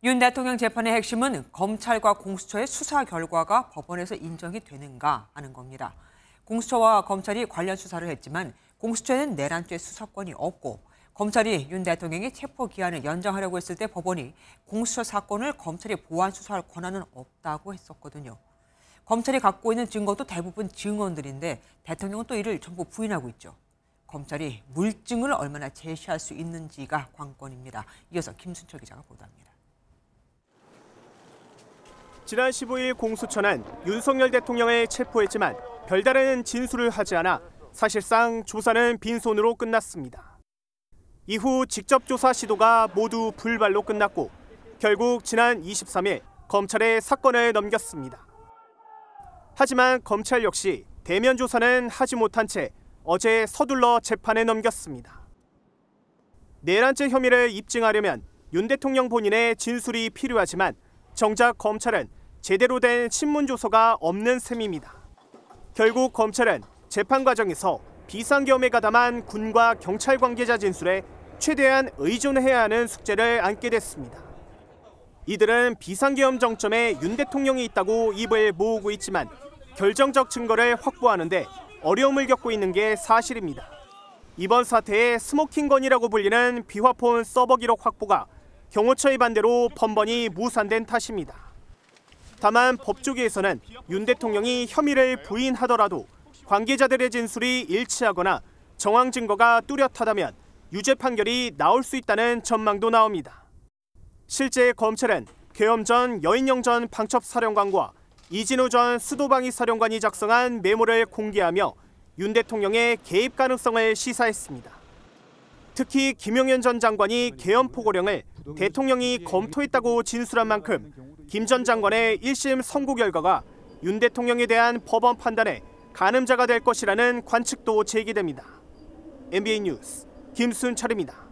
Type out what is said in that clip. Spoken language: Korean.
윤 대통령 재판의 핵심은 검찰과 공수처의 수사 결과가 법원에서 인정이 되는가 하는 겁니다. 공수처와 검찰이 관련 수사를 했지만 공수처에는 내란죄 수사권이 없고 검찰이 윤 대통령의 체포 기한을 연장하려고 했을 때 법원이 공수처 사건을 검찰이 보완 수사할 권한은 없다고 했었거든요. 검찰이 갖고 있는 증거도 대부분 증언들인데 대통령은 또 이를 전부 부인하고 있죠. 검찰이 물증을 얼마나 제시할 수 있는지가 관건입니다. 이어서 김순철 기자가 보도합니다. 지난 15일 공수처는 윤석열 대통령을 체포했지만 별다른 진술을 하지 않아 사실상 조사는 빈손으로 끝났습니다. 이후 직접 조사 시도가 모두 불발로 끝났고 결국 지난 23일 검찰에 사건을 넘겼습니다. 하지만 검찰 역시 대면 조사는 하지 못한 채 어제 서둘러 재판에 넘겼습니다. 내란죄 혐의를 입증하려면 윤 대통령 본인의 진술이 필요하지만 정작 검찰은 제대로 된 신문조서가 없는 셈입니다. 결국 검찰은 재판 과정에서 비상계엄에 가담한 군과 경찰 관계자 진술에 최대한 의존해야 하는 숙제를 안게 됐습니다. 이들은 비상계엄 정점에 윤 대통령이 있다고 입을 모으고 있지만 결정적 증거를 확보하는 데 어려움을 겪고 있는 게 사실입니다. 이번 사태의 스모킹건이라고 불리는 비화폰 서버 기록 확보가 경호처의 반대로 번번이 무산된 탓입니다. 다만 법조계에서는 윤 대통령이 혐의를 부인하더라도 관계자들의 진술이 일치하거나 정황 증거가 뚜렷하다면 유죄 판결이 나올 수 있다는 전망도 나옵니다. 실제 검찰은 계엄 전 여인영 전 방첩사령관과 이진우 전 수도방위 사령관이 작성한 메모를 공개하며 윤 대통령의 개입 가능성을 시사했습니다. 특히 김용현 전 장관이 계엄 포고령을 대통령이 검토했다고 진술한 만큼 김 전 장관의 1심 선고 결과가 윤 대통령에 대한 법원 판단에 가늠자가 될 것이라는 관측도 제기됩니다. MBN 뉴스 김순철입니다.